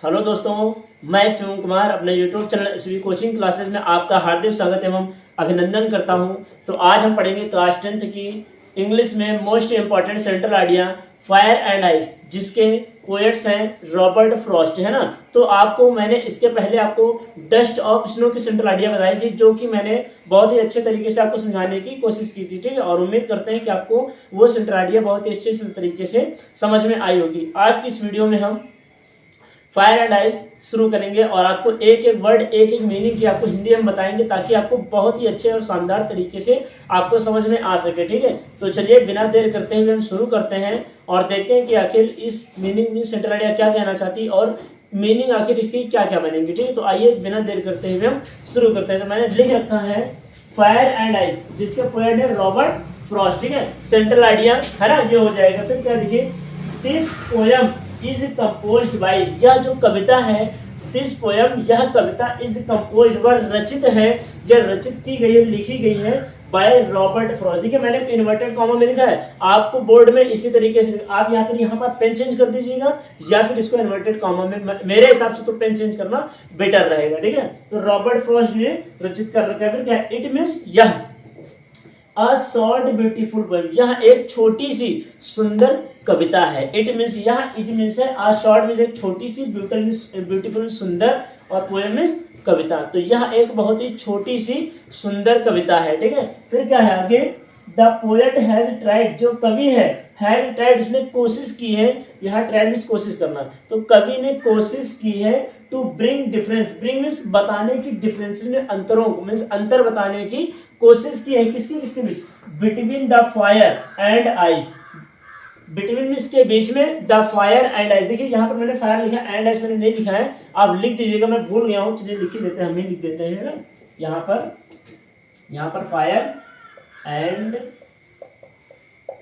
Hello दोस्तों, मैं शिवम कुमार अपने YouTube channel SV coaching classes में आपका हार्दिक स्वागत एवं अभिनंदन करता हूं। तो आज हम पढ़ेंगे क्लास 10th की इंग्लिश में most important central idea fire and ice, जिसके पोएट्स हैं रॉबर्ट फ्रॉस्ट, है ना। तो आपको मैंने इसके पहले आपको डस्ट ऑफ स्नो की सेंट्रल आइडिया बताई थी, जो कि मैंने बहुत ही अच्छे तरीके से आपको समझाने की कोशिश की थी, ठीक है। और उम्मीद करते हैं कि आपको वो सेंट्रल आइडिया बहुत ही अच्छे तरीके से समझ में आई होगी। आज की इस वीडियो में हम फायर एंड आइस शुरू करेंगे और आपको एक एक वर्ड एक एक मीनिंग की आपको हिंदी में बताएंगे, ताकि आपको बहुत ही अच्छे और शानदार तरीके से आपको समझ में आ सके, ठीक है। तो चलिए बिना देर करते हुए हम शुरू करते हैं और देखते हैं कि आखिर इस मीनिंग में सेंट्रल आइडिया क्या कहना चाहती है और मीनिंग आखिर इसकी क्या क्या बनेंगी, ठीक है। तो आइए बिना देर करते हुए हम शुरू करते हैं। तो मैंने लिख रखा है फायर एंड आइस, जिसके पोएट है रॉबर्ट फ्रॉस्ट, ठीक है। सेंट्रल आइडिया है ना, ये हो जाएगा। फिर क्या लिखिए, this poem is composed bye, यह जो कविता है दिस पोयम, यह कविता इज कंपोज्ड वह रचित है, यह रचित की गई है, लिखी गई है बाय रॉबर्ट फ्रॉस्ट। देखिए मैंने इन्वर्टेड कॉमा में लिखा है, आपको बोर्ड में इसी तरीके से आप यहाँ पर पेन चेंज कर दीजिएगा या फिर इसको इन्वर्टेड कॉमा में, मेरे हिसाब से तो पेन चेंज करना बेटर रहेगा, ठीक है। तो रॉबर्ट फ्रॉस्ट ने रचित कर रखा है। फिर क्या, इट मीन्स यह अ शॉर्ट ब्यूटीफुल पोएम, यह एक छोटी सी सुंदर कविता है। इट मीन्स यह, इट मीन्स है, अ शॉर्ट मीन्स एक छोटी सी, ब्यूटीफुल सुंदर, और पोएम मीन्स कविता। तो यह एक बहुत ही छोटी सी सुंदर कविता है, ठीक है। फिर क्या है आगे, द पोएट हैज ट्राइड, जो कवि है, हैज ट्राइड उसने कोशिश की है, यहाँ ट्राइड मीन्स कोशिश करना, तो कवि ने कोशिश की है to bring difference, bring means बताने की, डिफरेंस में अंतरों को, मीन्स अंतर बताने की कोशिश की है, किसके बीच, between the fire and ice, between means के बीच में, द फायर एंड आइस। देखिए यहाँ पर मैंने फायर लिखा, एंड आइस मैंने नहीं लिखा है, आप लिख दीजिएगा, मैं भूल गया हूँ, चलिए लिख ही देते हैं, हम ही लिख देते हैं ना। यहाँ पर फायर एंड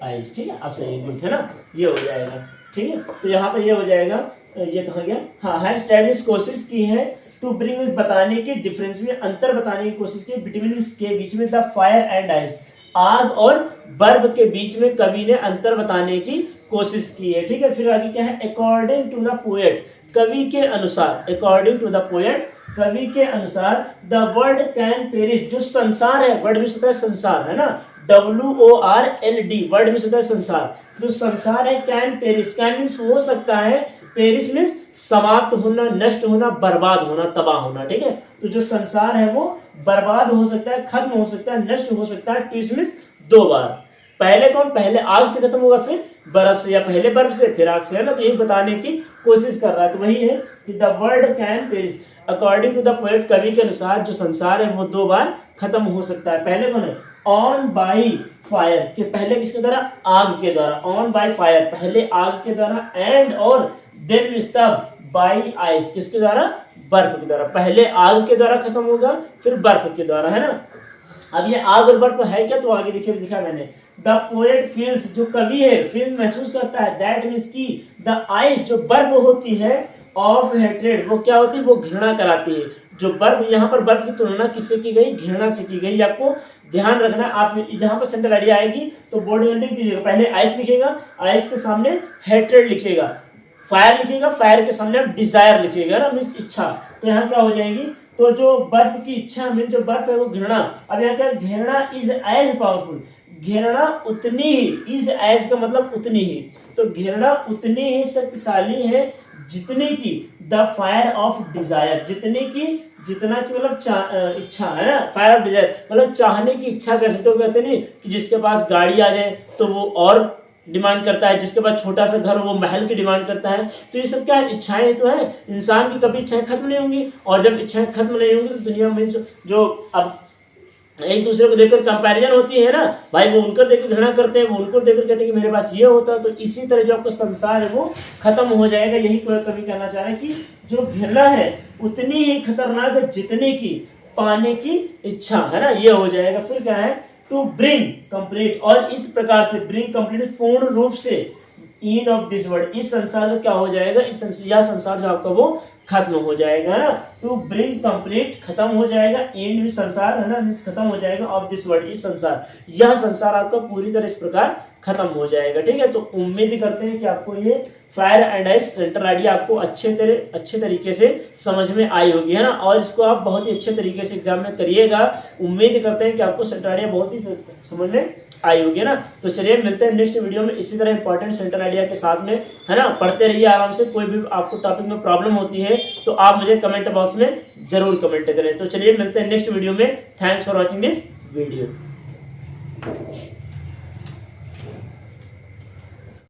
आइस, ठीक है, आप सही लिखे ना, ये हो जाएगा, ठीक है। तो यहाँ पर ये हो जाएगा, ये कहा गया, हाँ, हैज ट्राइड कोशिश की है टू ब्रिंग बताने की, डिफरेंस में अंतर बताने की कोशिश की, बिटवीन के बीच में, द फायर एंड आइस, आग और बर्फ के बीच में कवि ने अंतर बताने की कोशिश की है, ठीक है। फिर आगे क्या है, अकॉर्डिंग टू द पोएट, कवि के अनुसार, अकॉर्डिंग टू द पोएट, कवि के अनुसार, द वर्ल्ड कैन पेरिश, जो संसार है, वर्ड में होता है संसार, है ना, WORLD, वर्ड में होता है संसार, जो संसार है, कैन पेरिश, कैन मीन्स हो सकता है, पेरिश मीन्स समाप्त होना, नष्ट होना, बर्बाद होना, तबाह होना, ठीक है। तो जो संसार है वो बर्बाद हो सकता है, खत्म हो सकता है, नष्ट हो सकता है, ट्विस्ट मीन्स दो बार, पहले कौन, पहले आग से खत्म होगा, फिर बर्फ से, या पहले बर्फ से फिर आग से, है ना। तो ये बताने की कोशिश कर रहा है, तो वही है कि the world can perish according to the poet, कवि के अनुसार जो संसार है वो दो बार खत्म हो सकता है। पहले कौन है, ऑन बाई फायर, कि पहले किसके द्वारा, आग के द्वारा, ऑन बाई फायर, पहले आग के द्वारा, एंड और देन तब बाई आइस, किसके द्वारा, बर्फ के द्वारा, पहले आग के द्वारा खत्म होगा फिर बर्फ के द्वारा, है ना। अब ये आग और बर्फ है क्या, तो आगे देखिए लिखा मैंने, द पोएट फील्स, जो कवि है फील महसूस करता है, दैट मीन्स की द आइस, जो बर्फ होती है, ऑफ हेट्रेड, वो क्या होती है, वो घृणा कराती है। जो बर्फ, यहाँ पर बर्फ की तुलना किससे की गई, घृणा से की गई, आपको ध्यान रखना। आप यहाँ पर सेंट्रल आइडिया आएगी तो बोर्ड में लिख दीजिएगा, पहले आइस लिखेगा, आइस के सामने हेट्रेड लिखेगा, फायर लिखेगा, फायर के सामने आप डिजायर लिखिएगा ना, मीन्स इच्छा। तो यहाँ क्या हो जाएगी, तो जो बर्फ की इच्छा मीन जो बर्फ है वो घृणा। अब यहाँ क्या, घृणा इज एज पावरफुल, घृणा उतनी ही, इज एज का मतलब उतनी ही, तो घृणा उतनी ही शक्तिशाली है जितने की द फायर ऑफ डिजायर, जितने की, जितना की मतलब इच्छा, है ना, फायर ऑफ डिजायर मतलब चाहने की इच्छा, कर सकते हो, कहते नहीं कि जिसके पास गाड़ी आ जाए तो वो और डिमांड करता है, जिसके पास छोटा सा घर हो वो महल की डिमांड करता है। तो ये सब क्या है, इच्छाएं तो है, इंसान की कभी इच्छाएं खत्म नहीं होंगी, और जब इच्छाएं खत्म नहीं होंगी तो दुनिया में जो अब एक दूसरे को देखकर कंपैरिजन होती है ना, भाई वो उनको देखकर घृणा करते हैं, वो उनको देखकर कहते हैं कि मेरे पास ये होता, तो इसी तरह जो आपका संसार है वो खत्म हो जाएगा। यही कवि कहना चाह रहे हैं कि जो घृणा है उतनी ही खतरनाक है जितने की पाने की इच्छा, है ना, ये हो जाएगा। फिर क्या है, टू ब्रिंग कंप्लीट, और इस प्रकार से ब्रिंग कंप्लीट, पूर्ण रूप से, एंड ऑफ दिस वर्ल्ड, इस संसार का क्या हो जाएगा, यह संसार जो आपका वो खत्म हो जाएगा ना, टू ब्रिंग कंप्लीट, खत्म हो जाएगा, एंड में संसार, है ना, खत्म हो जाएगा, ऑफ दिस वर्ल्ड, इस संसार, यह संसार आपका पूरी तरह इस प्रकार खत्म हो जाएगा। ठीक है, तो उम्मीद करते हैं कि आपको ये fire and ice central idea आपको अच्छे तरीके से समझ में आई होगी, है ना, और इसको आप बहुत ही अच्छे तरीके से एग्जाम में करिएगा। उम्मीद करते हैं कि आपको सेंट्रल आइडिया बहुत ही समझ में आई होगी, है ना। तो चलिए मिलते हैं नेक्स्ट वीडियो में इसी तरह इंपॉर्टेंट सेंट्रल आइडिया के साथ में, है ना। पढ़ते रहिए आराम से। कोई भी आपको टॉपिक में प्रॉब्लम होती है तो आप मुझे कमेंट बॉक्स में जरूर कमेंट करें। तो चलिए मिलते हैं नेक्स्ट वीडियो में। Thanks for watching this video.